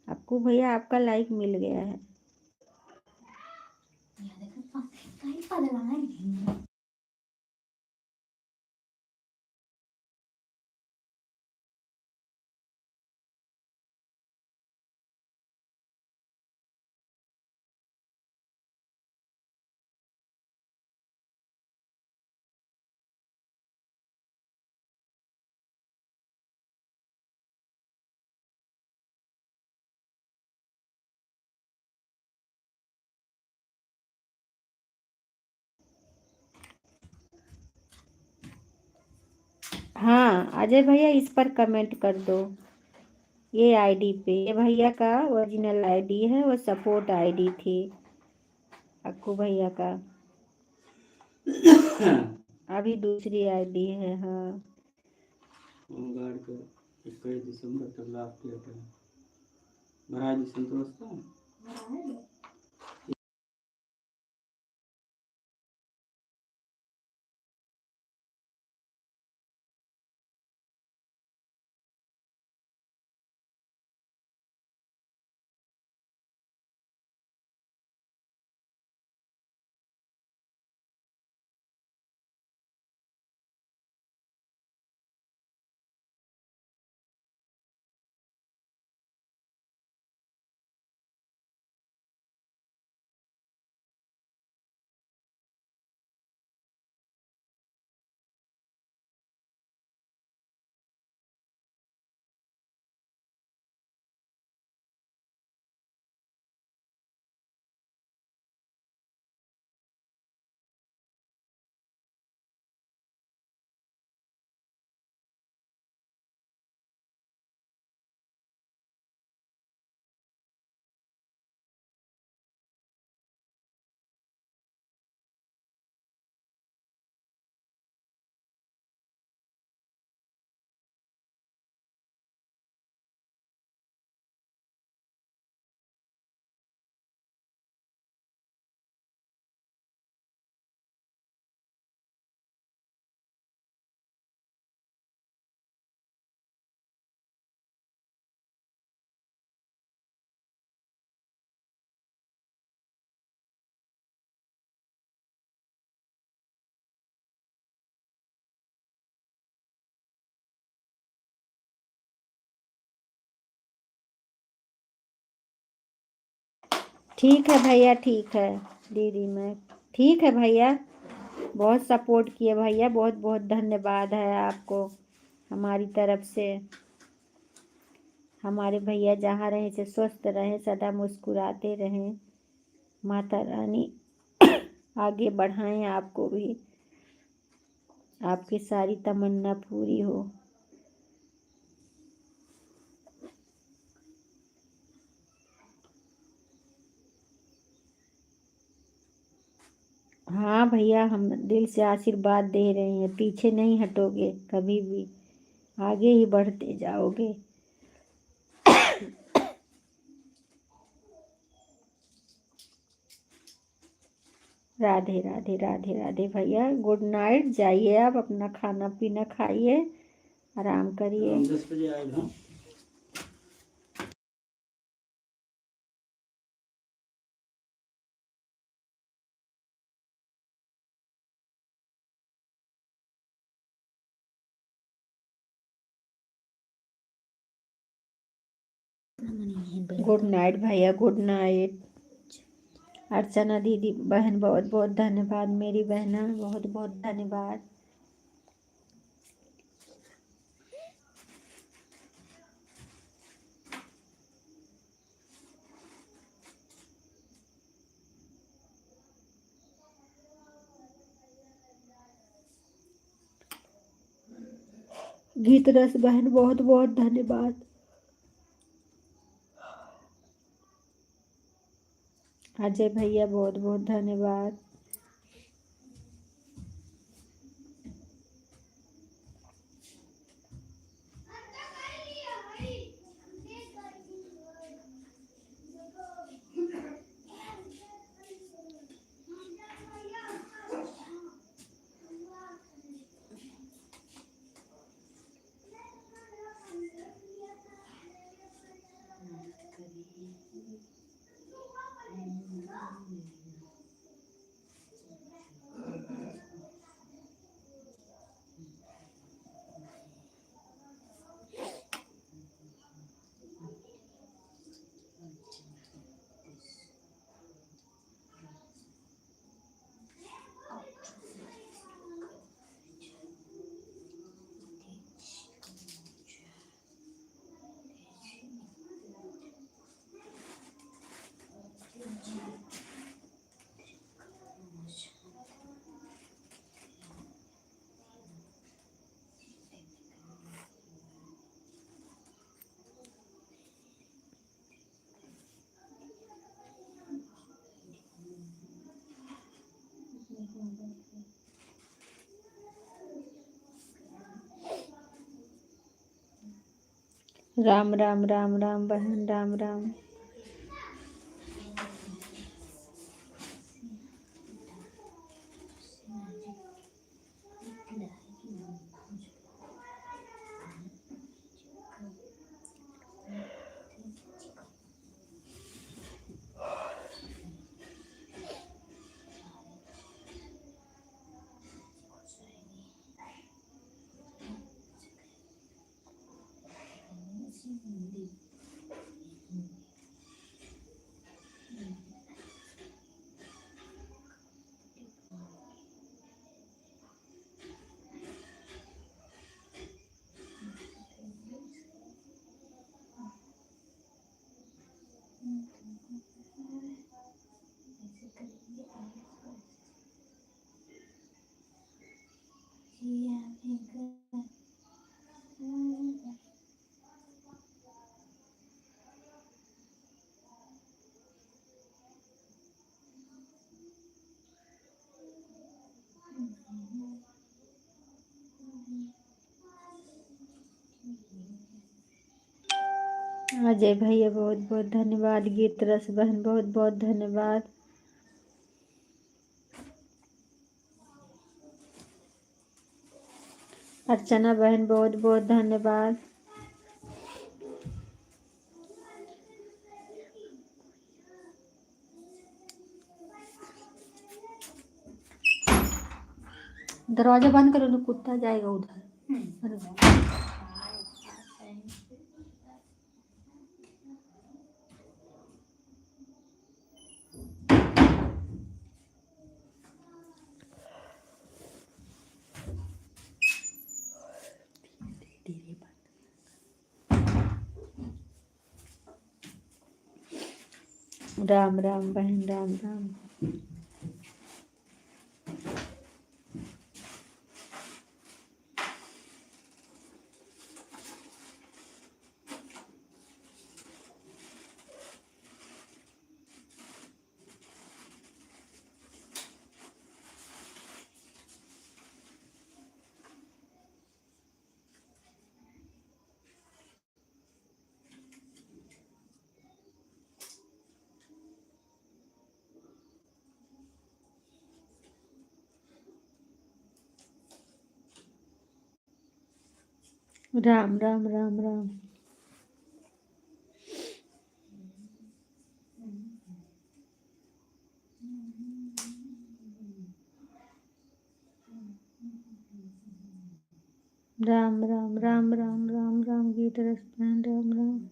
A: आपको भैया आपका लाइक मिल गया है। हाँ अजय भैया, इस पर कमेंट कर दो। ये आईडी पे, ये भैया का ओरिजिनल आईडी है, वो सपोर्ट आईडी थी अक्कू भैया का। अभी दूसरी आईडी है। हाँ
B: होमगार्ड का 21 दिसंबर तक लास्ट डेट है। भराई संतोष का
A: ठीक है भैया, ठीक है दीदी। मैं ठीक है भैया, बहुत सपोर्ट किए भैया, बहुत बहुत धन्यवाद है आपको हमारी तरफ से। हमारे भैया जहाँ रहे से स्वस्थ रहे, सदा मुस्कुराते रहें। माता रानी आगे बढ़ाएं आपको भी, आपकी सारी तमन्ना पूरी हो। हाँ भैया, हम दिल से आशीर्वाद दे रहे हैं, पीछे नहीं हटोगे कभी भी, आगे ही बढ़ते जाओगे। राधे राधे राधे राधे भैया, गुड नाइट। जाइए आप अपना खाना पीना खाइए, आराम करिए।
B: हम 10 बजे आए हैं।
A: गुड नाइट भैया, गुड नाइट। अर्चना दीदी बहन, बहुत बहुत धन्यवाद। मेरी बहना, बहुत बहुत धन्यवाद। गीत रस बहन, बहुत बहुत धन्यवाद। अजय भैया, बहुत बहुत धन्यवाद। राम राम राम राम बहन, राम राम। अजय भैया बहुत बहुत धन्यवाद। गीत रस बहन बहुत बहुत धन्यवाद। अर्चना बहन बहुत बहुत धन्यवाद। दरवाजा बंद करो ना, कुत्ता जाएगा उधर। राम राम बहन, राम राम। राम राम राम राम। राम राम राम राम राम राम। गीत रस बहन, राम राम।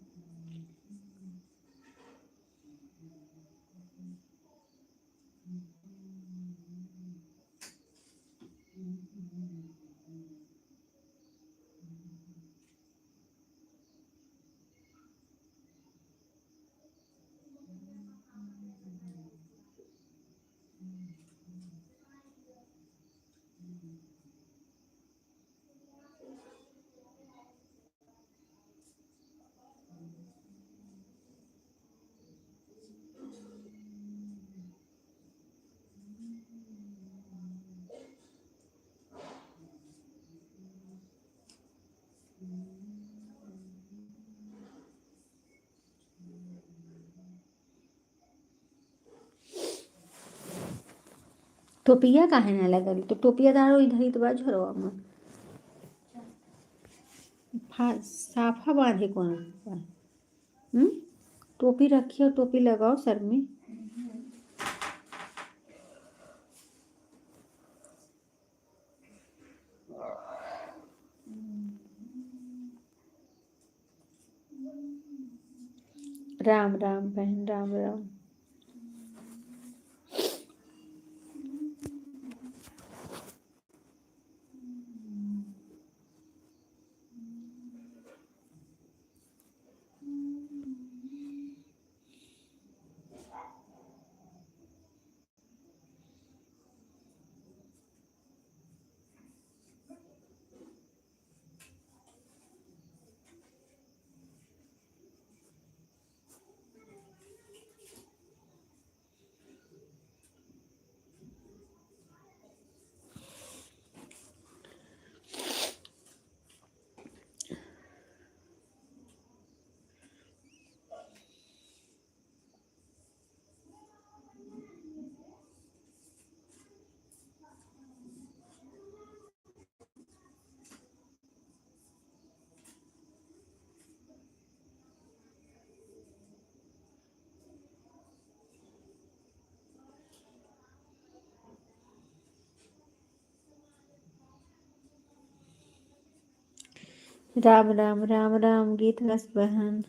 A: टोपिया काहे ना लगल? तो टोपिया दारो इधर ही तो बा झरवा में। साफा बांधे कौन? टोपी रखिए और टोपी लगाओ सर में। राम राम बहन, राम राम। राम राम राम राम। गीत रस बहन,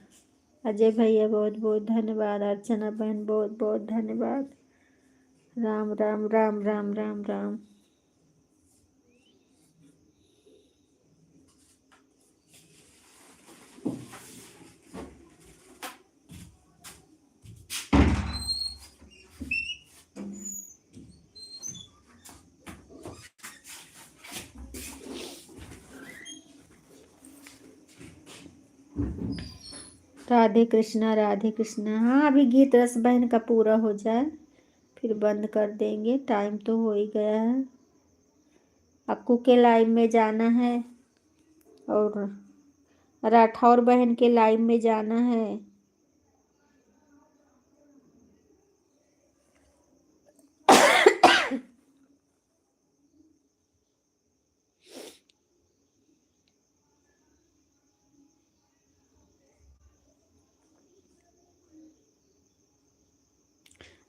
A: अजय भैया बहुत बहुत धन्यवाद। अर्चना बहन बहुत बहुत धन्यवाद। राम राम राम राम राम राम। राधे कृष्णा राधे कृष्णा। हाँ, अभी गीत रस बहन का पूरा हो जाए फिर बंद कर देंगे, टाइम तो हो ही गया है। अक्कू के लाइव में जाना है और राठौर बहन के लाइव में जाना है।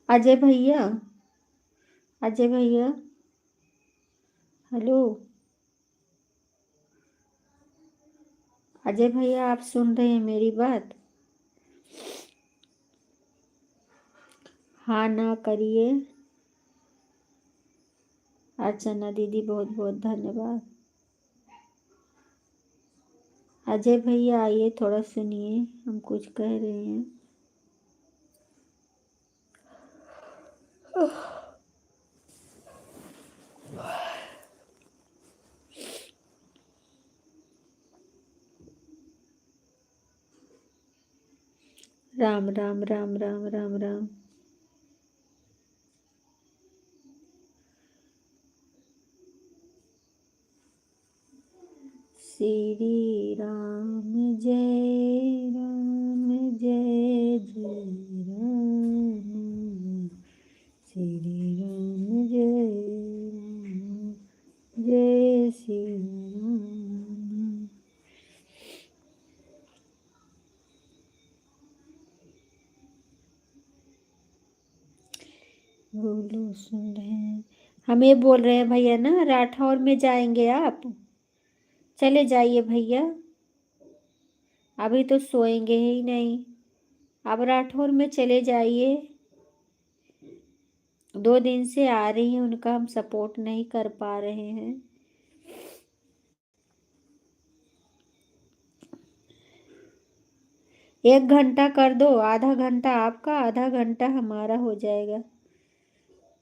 A: अजय भैया, अजय भैया, हेलो अजय भैया, आप सुन रहे हैं मेरी बात? हाँ ना करिए। अर्चना दीदी बहुत बहुत धन्यवाद। अजय भैया आइए, थोड़ा सुनिए, हम कुछ कह रहे हैं। राम राम राम राम राम राम। श्री राम जय राम जय जय राम। श्री राम जय राम जय श्री राम। बोलो, सुन रहे हैं? हम ये बोल रहे हैं भैया ना, राठौर में जाएंगे आप, चले जाइए भैया। अभी तो सोएंगे ही नहीं, अब राठौर में चले जाइए। 2 दिन से आ रही हैं, उनका हम सपोर्ट नहीं कर पा रहे हैं। एक घंटा कर दो, आधा घंटा आपका आधा घंटा हमारा हो जाएगा।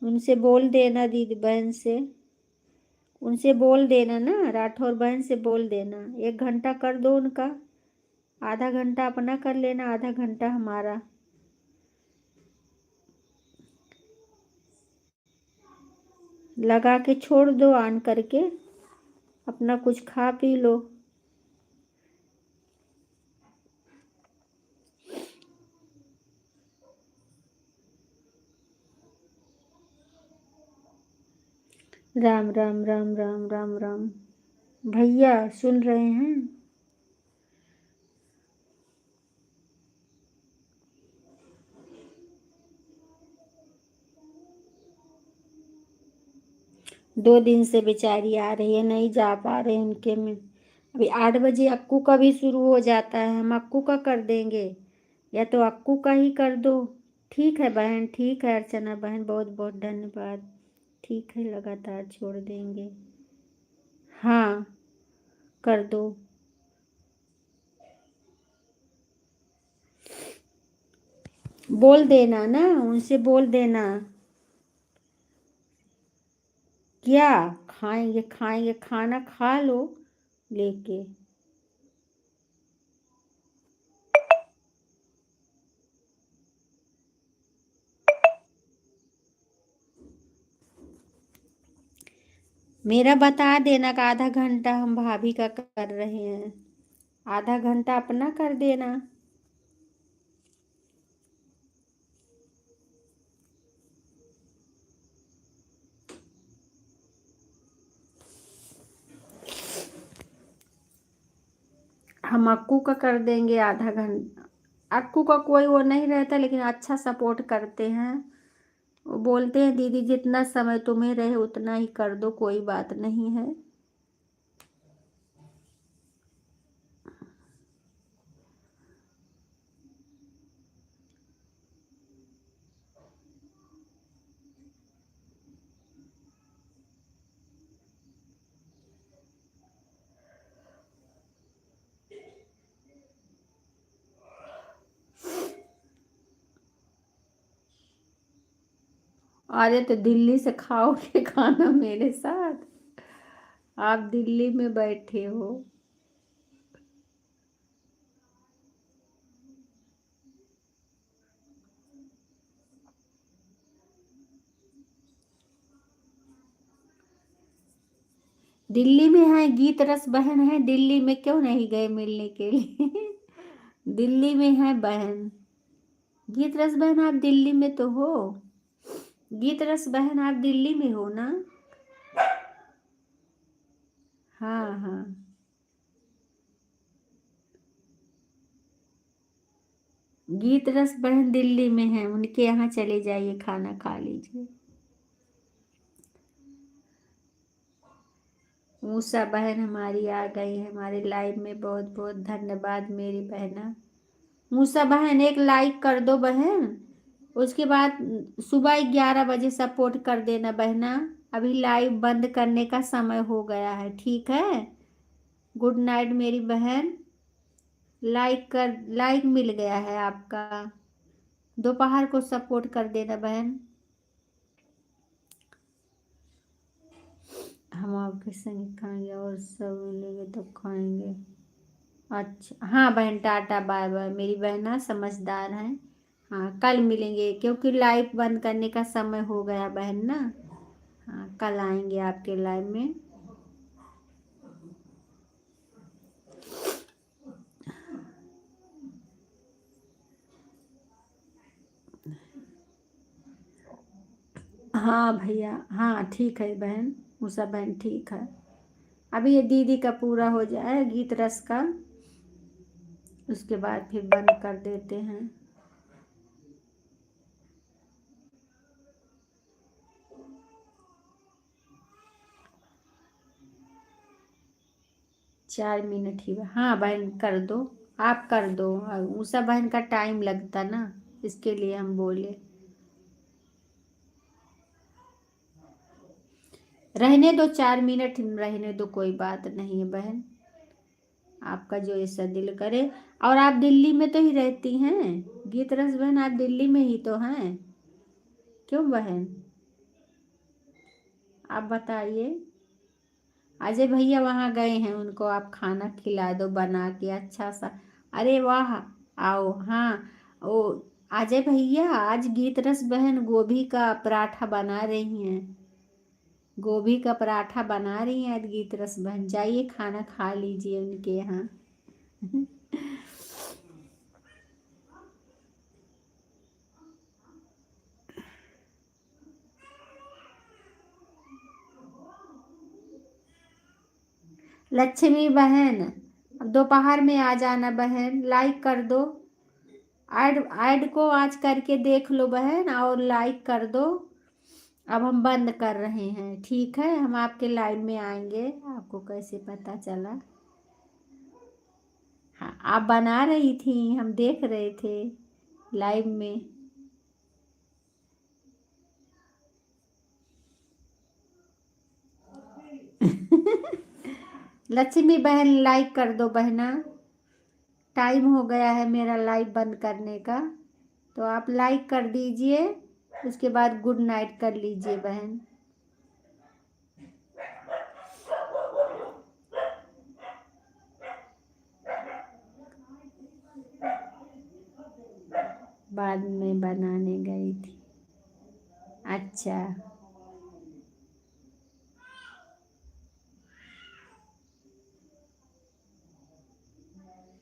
A: उनसे बोल देना, दीदी बहन से उनसे बोल देना ना, राठौर बहन से बोल देना 1 घंटा कर दो उनका, आधा घंटा अपना कर लेना, आधा घंटा हमारा। लगा के छोड़ दो, ऑन करके अपना कुछ खा पी लो। राम राम राम राम राम राम। भैया सुन रहे हैं? दो दिन से बेचारी आ रही है, नहीं जा पा रहे उनके में। अभी 8 बजे अक्कू का भी शुरू हो जाता है, हम अक्कू का कर देंगे, या तो अक्कू का ही कर दो। ठीक है बहन, ठीक है अर्चना बहन, बहुत बहुत धन्यवाद। ठीक है, लगातार छोड़ देंगे। हाँ, कर दो। बोल देना ना, उनसे बोल देना। क्या खाएंगे? खाएंगे, खाना खा लो लेके। मेरा बता देना का आधा घंटा हम भाभी का कर रहे हैं, आधा घंटा अपना कर देना। हम अक्कू का कर देंगे आधा घंटा। अक्कू का कोई वो नहीं रहता, लेकिन अच्छा सपोर्ट करते हैं। वो बोलते हैं दीदी जितना समय तुम्हें रहे उतना ही कर दो, कोई बात नहीं है। अरे तो दिल्ली से खाओगे खाना मेरे साथ? आप दिल्ली में बैठे हो। दिल्ली में है, गीत रस बहन है, दिल्ली में क्यों नहीं गए मिलने के लिए? दिल्ली में है बहन, गीत रस बहन, आप दिल्ली में तो हो। गीत रस बहन, आप दिल्ली में हो ना? हाँ हाँ। गीत रस बहन दिल्ली में है, उनके यहाँ चले जाइए, खाना खा लीजिए। मूसा बहन हमारी आ गई है हमारे लाइव में, बहुत बहुत धन्यवाद मेरी बहना। मूसा बहन एक लाइक कर दो बहन, उसके बाद सुबह 11 बजे सपोर्ट कर देना बहना। अभी लाइव बंद करने का समय हो गया है, ठीक है? गुड नाइट मेरी बहन। लाइक मिल गया है आपका, दोपहर को सपोर्ट कर देना बहन। हम आपके संग खाएंगे और सब मिलेंगे तो खाएंगे। अच्छा हाँ बहन, टाटा बाय बाय मेरी बहना, समझदार है। हाँ कल मिलेंगे, क्योंकि लाइव बंद करने का समय हो गया बहन ना। हाँ कल आएंगे आपके लाइव में। हाँ भैया, हाँ ठीक है बहन, उषा बहन ठीक है। अभी ये दीदी का पूरा हो जाए गीत रस का, उसके बाद फिर बंद कर देते हैं। चार मिनट ही हाँ बहन कर दो, आप कर दो। उषा बहन का टाइम लगता ना, इसके लिए हम बोले। रहने दो, 4 मिनट रहने दो, कोई बात नहीं है बहन, आपका जो ऐसा दिल करे। और आप दिल्ली में तो ही रहती हैं गीत रस बहन, आप दिल्ली में ही तो हैं, क्यों बहन? आप बताइए। अजय भैया वहाँ गए हैं, उनको आप खाना खिला दो बना के अच्छा सा। अरे वाह, आओ हाँ। ओ अजय भैया, आज गीत रस बहन गोभी का पराठा बना रही हैं, गोभी का पराठा बना रही हैं आज गीत रस बहन, जाइए खाना खा लीजिए उनके यहाँ। लक्ष्मी बहन, अब दोपहर में आ जाना बहन, लाइक कर दो। ऐड ऐड को आज करके देख लो बहन और लाइक कर दो। अब हम बंद कर रहे हैं, ठीक है? हम आपके लाइव में आएंगे, आपको कैसे पता चला? हाँ आप बना रही थी, हम देख रहे थे लाइव में। लक्ष्मी बहन लाइक कर दो बहना, टाइम हो गया है मेरा लाइव बंद करने का, तो आप लाइक कर दीजिए, उसके बाद गुड नाइट कर लीजिए बहन। बाद में बनाने गई थी। अच्छा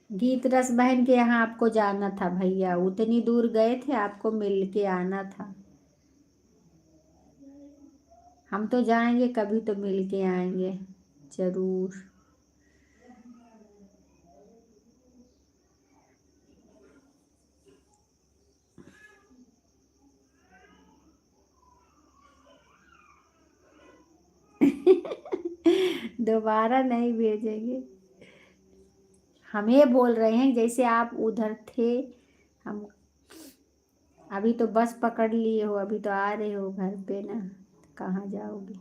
A: गीत रस बहन के यहाँ आपको जाना था भैया, उतनी दूर गए थे, आपको मिल के आना था। हम तो जाएंगे, कभी तो मिल के आएंगे जरूर। दोबारा नहीं भेजेंगे, हम ये बोल रहे हैं जैसे आप उधर थे, हम अभी तो बस पकड़ लिए हो, अभी तो आ रहे हो घर पे ना, कहाँ जाओगे?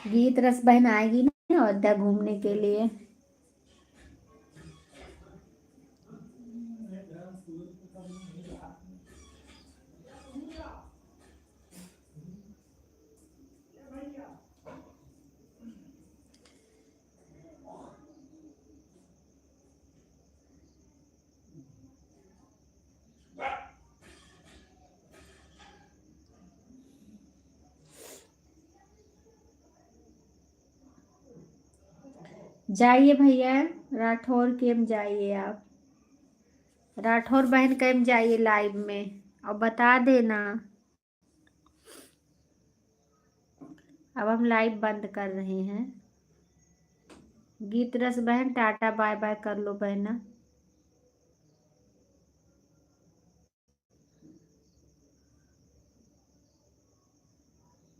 A: गीत रस बहन आएगी ना अयोध्या घूमने के लिए। जाइए भैया, राठौर केम जाइए आप, राठौर बहन केम जाइए लाइव में और बता देना। अब हम लाइव बंद कर रहे हैं। गीत रस बहन टाटा बाय बाय कर लो बहना।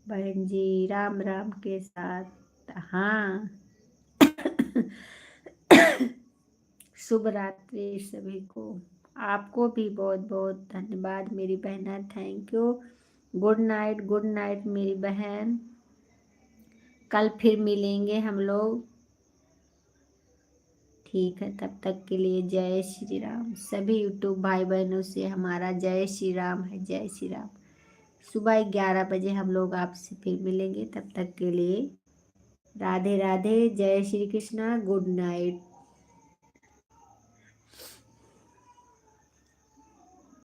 A: बहन जी राम राम के साथ, हाँ। शुभ रात्रि सभी को। आपको भी बहुत बहुत धन्यवाद मेरी बहना, थैंक यू। गुड नाइट मेरी बहन। कल फिर मिलेंगे हम लोग, ठीक है। तब तक के लिए जय श्री राम। सभी यूट्यूब भाई बहनों से हमारा जय श्री राम है, जय श्री राम। सुबह 11 बजे हम लोग आपसे फिर मिलेंगे, तब तक के लिए राधे राधे, जय श्री कृष्णा, गुड नाइट।